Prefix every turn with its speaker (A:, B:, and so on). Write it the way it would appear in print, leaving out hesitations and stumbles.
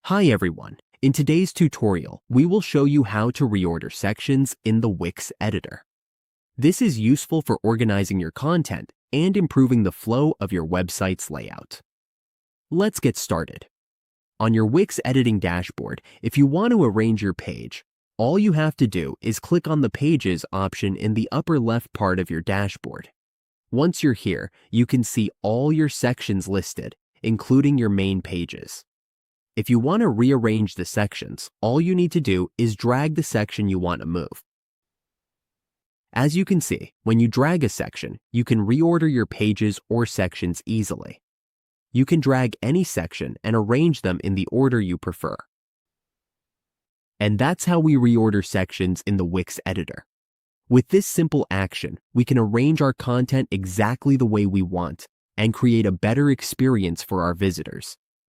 A: Hi everyone. In today's tutorial, we will show you how to reorder sections in the Wix editor. This is useful for organizing your content and improving the flow of your website's layout. Let's get started. On your Wix editing dashboard, if you want to arrange your page, all you have to do is click on the Pages option in the upper left part of your dashboard. Once you're here, you can see all your sections listed, including your main pages. If you want to rearrange the sections, all you need to do is drag the section you want to move. As you can see, when you drag a section, you can reorder your pages or sections easily. You can drag any section and arrange them in the order you prefer. And that's how we reorder sections in the Wix editor. With this simple action, we can arrange our content exactly the way we want and create a better experience for our visitors.